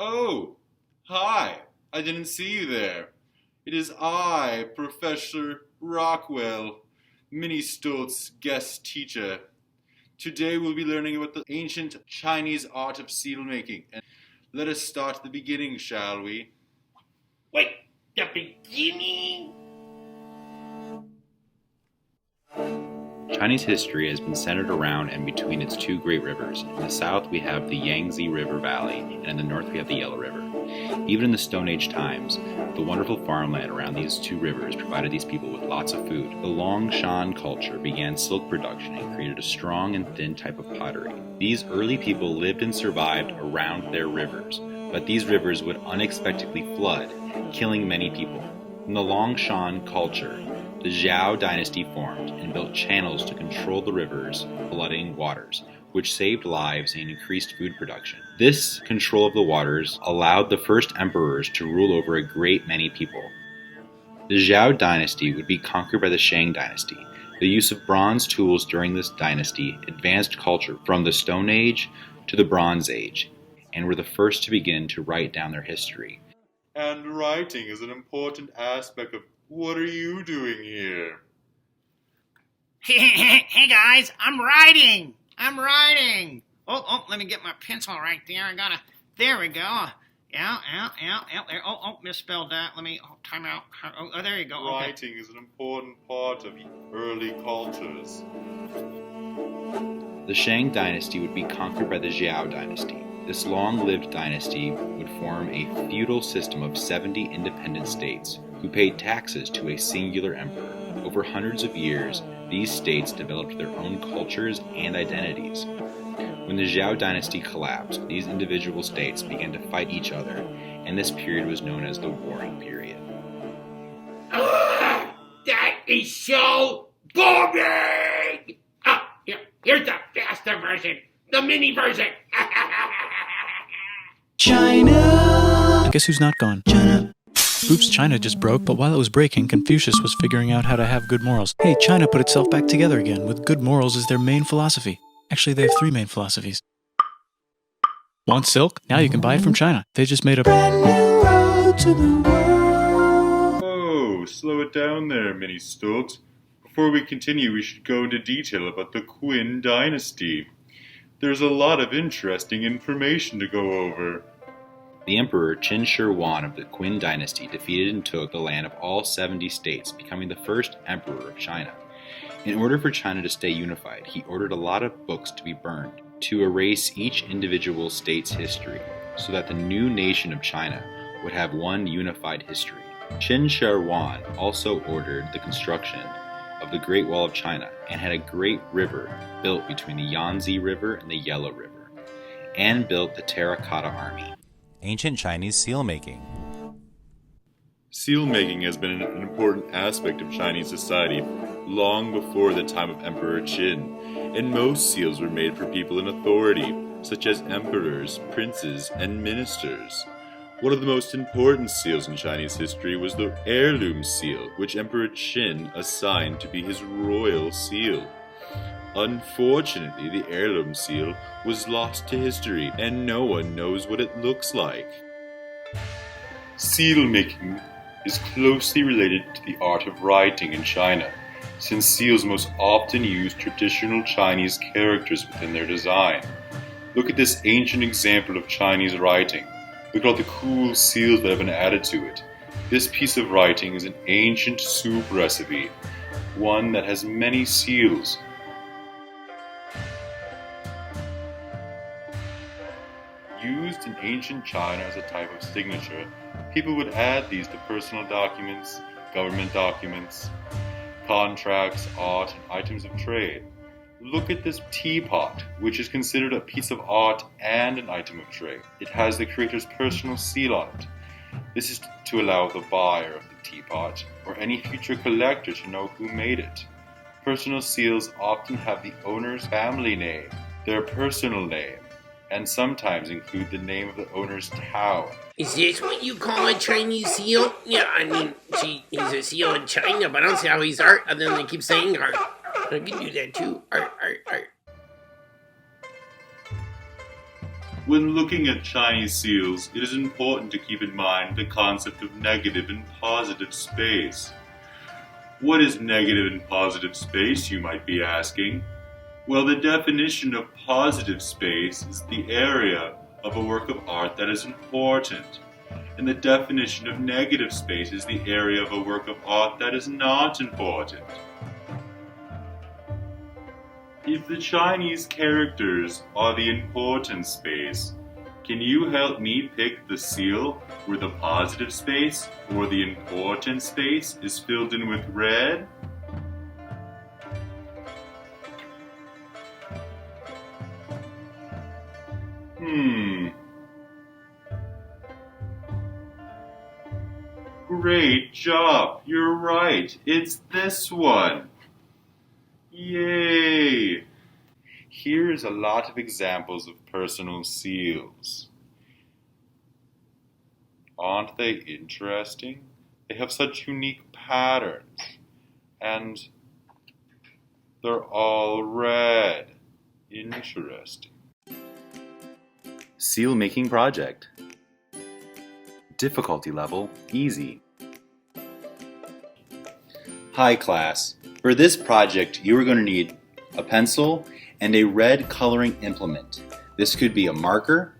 Oh, hi. I didn't see you there. It is I, Professor Rockwell, Minnie Stoltz's guest teacher. Today we'll be learning about the ancient Chinese art of seal making. And let us start at the beginning, shall we? Wait, the beginning? Chinese history has been centered around and between its two great rivers. In the south we have the Yangtze River Valley, and in the north we have the Yellow River. Even in the Stone Age times, the wonderful farmland around these two rivers provided these people with lots of food. The Longshan culture began silk production and created a strong and thin type of pottery. These early people lived and survived around their rivers, but these rivers would unexpectedly flood, killing many people. From the Longshan culture, the Zhao dynasty formed and built channels to control the river's flooding waters, which saved lives and increased food production. This control of the waters allowed the first emperors to rule over a great many people. The Zhao dynasty would be conquered by the Shang dynasty. The use of bronze tools during this dynasty advanced culture from the Stone Age to the Bronze Age, and were the first to begin to write down their history. And writing is an important aspect of what are you doing here? Hey guys, I'm writing. Oh, let me get my pencil right there. There we go. Yeah, there. Oh, misspelled that. Let me, time out. Oh, there you go. Okay. Writing is an important part of early cultures. The Shang dynasty would be conquered by the Zhao dynasty. This long-lived dynasty would form a feudal system of 70 independent states who paid taxes to a singular emperor. Over hundreds of years, these states developed their own cultures and identities. When the Zhao dynasty collapsed, these individual states began to fight each other, and this period was known as the Warring Period. That is so boring! Here's the faster version, the mini version. China! Guess who's not gone? China. Oops, China just broke, but while it was breaking, Confucius was figuring out how to have good morals. Hey, China put itself back together again, with good morals as their main philosophy. Actually, they have three main philosophies. Want silk? Now you can buy it from China. They just made a brand new road to the world. Oh, slow it down there, Minnie Stoltz. Before we continue, we should go into detail about the Qin dynasty. There's a lot of interesting information to go over. The Emperor Qin Shi Huang of the Qin dynasty defeated and took the land of all 70 states, becoming the first emperor of China. In order for China to stay unified, he ordered a lot of books to be burned to erase each individual state's history, so that the new nation of China would have one unified history. Qin Shi Huang also ordered the construction of the Great Wall of China and had a great river built between the Yangtze River and the Yellow River, and built the Terracotta Army. Ancient Chinese seal making. Seal making has been an important aspect of Chinese society long before the time of Emperor Qin, and most seals were made for people in authority, such as emperors, princes, and ministers. One of the most important seals in Chinese history was the heirloom seal, which Emperor Qin assigned to be his royal seal. Unfortunately, the heirloom seal was lost to history, and no one knows what it looks like. Seal making is closely related to the art of writing in China, since seals most often use traditional Chinese characters within their design. Look at this ancient example of Chinese writing. Look at all the cool seals that have been added to it. This piece of writing is an ancient soup recipe, one that has many seals. Used in ancient China as a type of signature, people would add these to personal documents, government documents, contracts, art, and items of trade. Look at this teapot, which is considered a piece of art and an item of trade. It has the creator's personal seal on it. This is to allow the buyer of the teapot or any future collector to know who made it. Personal seals often have the owner's family name, their personal name, and sometimes include the name of the owner's town. Is this what you call a Chinese seal? Yeah, I mean, he's a seal in China, but I don't see how he's art other than they keep saying art. I can do that too. Art. When looking at Chinese seals, it is important to keep in mind the concept of negative and positive space. What is negative and positive space, you might be asking? Well, the definition of positive space is the area of a work of art that is important, and the definition of negative space is the area of a work of art that is not important. If the Chinese characters are the important space, can you help me pick the seal where the positive space or the important space is filled in with red? Great job! You're right. It's this one. Yay! Here's a lot of examples of personal seals. Aren't they interesting? They have such unique patterns, and they're all red. Interesting. Seal making project. Difficulty level easy. Hi class. For this project, you are going to need a pencil and a red coloring implement. This could be a marker,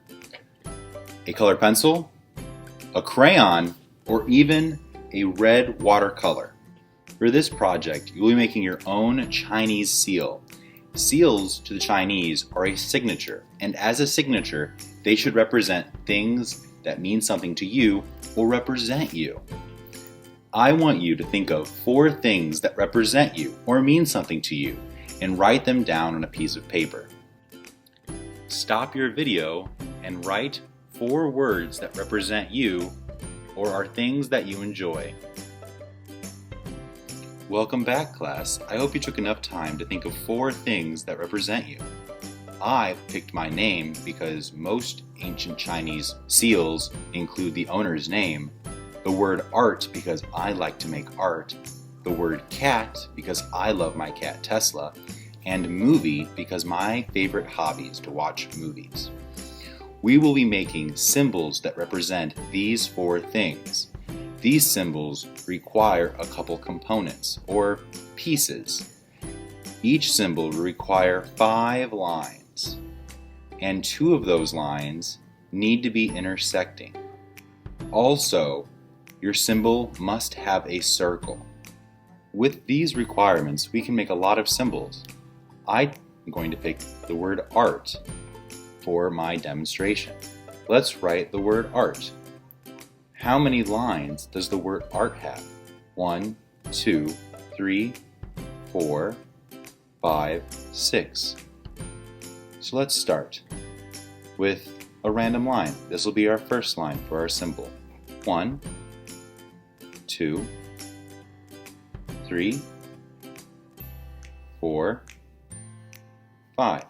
a color pencil, a crayon, or even a red watercolor. For this project, you will be making your own Chinese seal. Seals to the Chinese are a signature, and as a signature, they should represent things that mean something to you or represent you. I want you to think of 4 things that represent you or mean something to you and write them down on a piece of paper. Stop your video and write 4 words that represent you or are things that you enjoy. Welcome back, class. I hope you took enough time to think of 4 things that represent you. I picked my name because most ancient Chinese seals include the owner's name, the word art because I like to make art, the word cat because I love my cat Tesla, and movie because my favorite hobby is to watch movies. We will be making symbols that represent these 4 things. These symbols require a couple components, or pieces. Each symbol will require 5 lines, and 2 of those lines need to be intersecting. Also, your symbol must have a circle. With these requirements, we can make a lot of symbols. I'm going to pick the word art for my demonstration. Let's write the word art. How many lines does the word art have? 1, 2, 3, 4, 5, 6. So let's start with a random line. This will be our first line for our symbol. 1, 2, 3, 4, 5.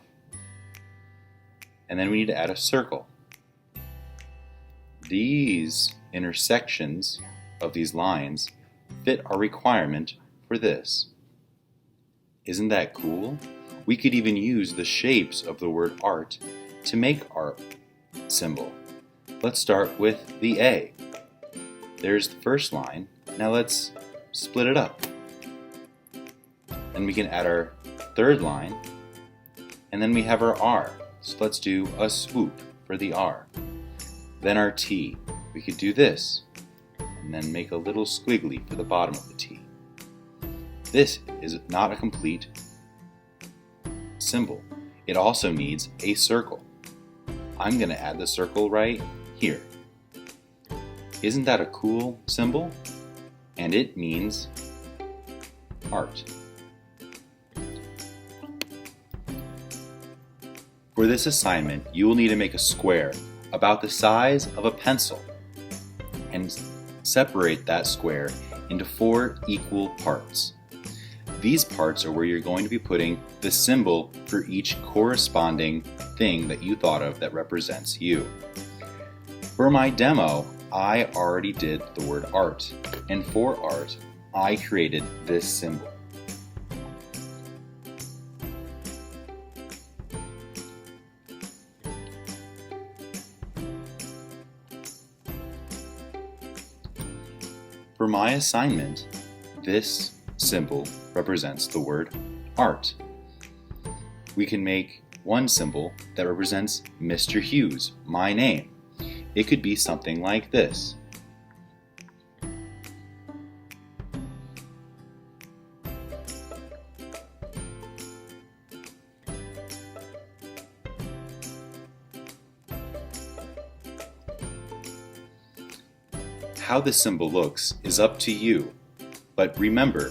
And then we need to add a circle. These intersections of these lines fit our requirement for this. Isn't that cool? We could even use the shapes of the word art to make our symbol. Let's start with the A. There's the first line. Now let's split it up. And we can add our third line. And then we have our R. So let's do a swoop for the R. Then our T. We could do this, and then make a little squiggly for the bottom of the T. This is not a complete symbol. It also needs a circle. I'm going to add the circle right here. Isn't that a cool symbol? And it means art. For this assignment, you will need to make a square about the size of a pencil and separate that square into 4 equal parts. These parts are where you're going to be putting the symbol for each corresponding thing that you thought of that represents you. For my demo, I already did the word art, and for art, I created this symbol. For my assignment, this symbol represents the word art. We can make one symbol that represents Mr. Hughes, my name. It could be something like this. How the symbol looks is up to you, but remember,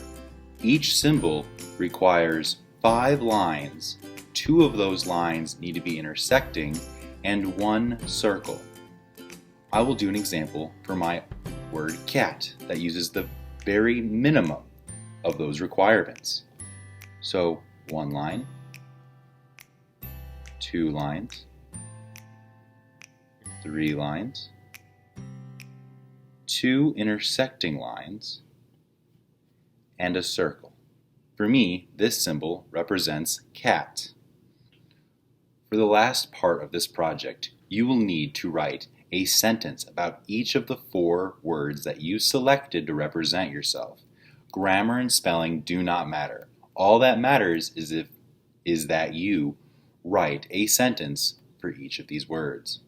each symbol requires 5 lines. 2 of those lines need to be intersecting and 1 circle. I will do an example for my word cat that uses the very minimum of those requirements. So 1 line, 2 lines, 3 lines, 2 intersecting lines, and a circle. For me, this symbol represents cat. For the last part of this project, you will need to write a sentence about each of the 4 words that you selected to represent yourself. Grammar and spelling do not matter. All that matters is that you write a sentence for each of these words.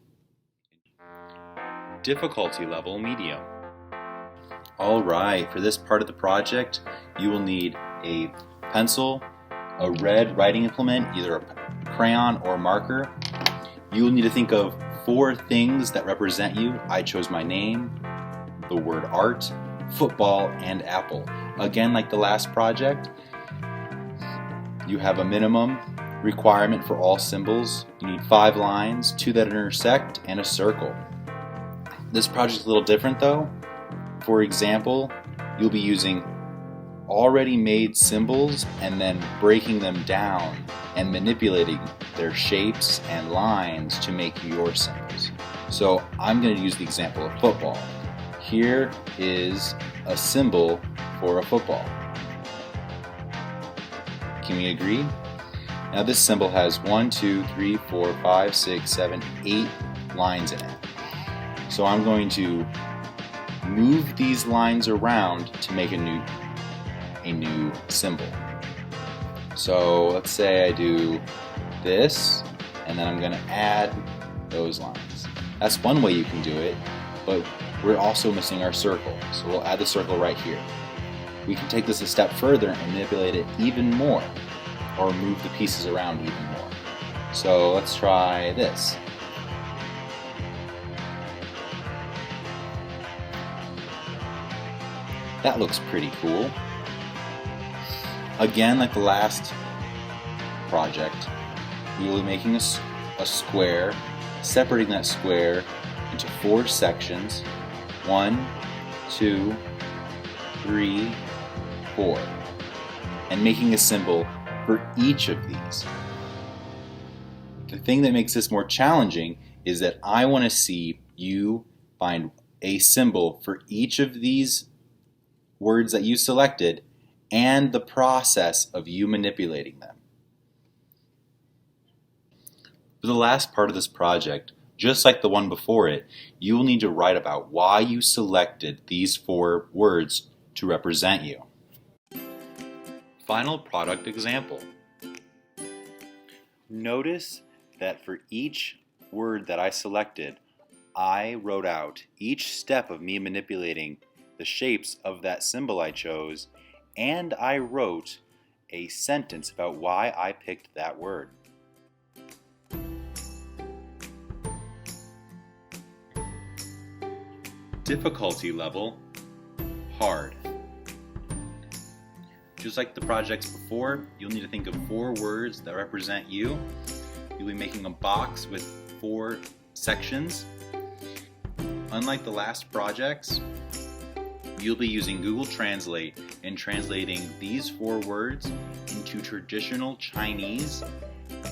Difficulty level medium. Alright, for this part of the project, you will need a pencil, a red writing implement, either a crayon or marker. You will need to think of 4 things that represent you. I chose my name, the word art, football, and apple. Again, like the last project, you have a minimum requirement for all symbols. You need 5 lines, 2 that intersect, and a circle. This project is a little different though. For example, you'll be using already made symbols and then breaking them down and manipulating their shapes and lines to make your symbols. So I'm going to use the example of football. Here is a symbol for a football. Can we agree? Now this symbol has 1, 2, 3, 4, 5, 6, 7, 8 lines in it. So I'm going to move these lines around to make a new symbol. So let's say I do this, and then I'm going to add those lines. That's one way you can do it, but we're also missing our circle, so we'll add the circle right here. We can take this a step further and manipulate it even more, or move the pieces around even more. So let's try this. That looks pretty cool. Again, like the last project, we will be making a square, separating that square into 4 sections. 1, 2, 3, 4. And making a symbol for each of these. The thing that makes this more challenging is that I want to see you find a symbol for each of these words that you selected and the process of you manipulating them. For the last part of this project, just like the one before it, you will need to write about why you selected these 4 words to represent you. Final product example. Notice that for each word that I selected, I wrote out each step of me manipulating the shapes of that symbol I chose, and I wrote a sentence about why I picked that word. Difficulty level, hard. Just like the projects before, you'll need to think of 4 words that represent you. You'll be making a box with 4 sections. Unlike the last projects, you'll be using Google Translate and translating these 4 words into traditional Chinese,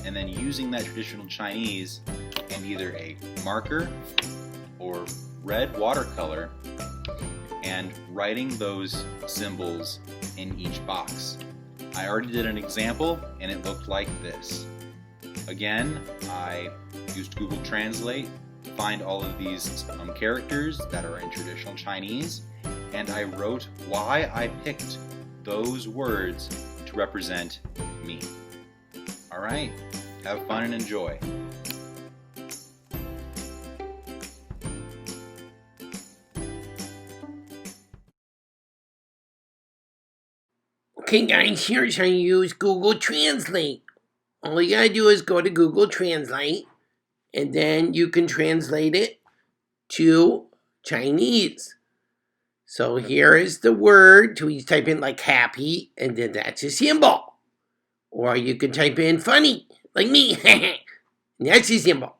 and then using that traditional Chinese and either a marker or red watercolor and writing those symbols in each box. I already did an example and it looked like this. Again, I used Google Translate to find all of these characters that are in traditional Chinese, and I wrote why I picked those words to represent me. All right, have fun and enjoy. Okay guys, here's how you use Google Translate. All you gotta do is go to Google Translate, and then you can translate it to Chinese. So here is the word. So you type in like happy, and then that's a symbol. Or you can type in funny, like me, and that's a symbol.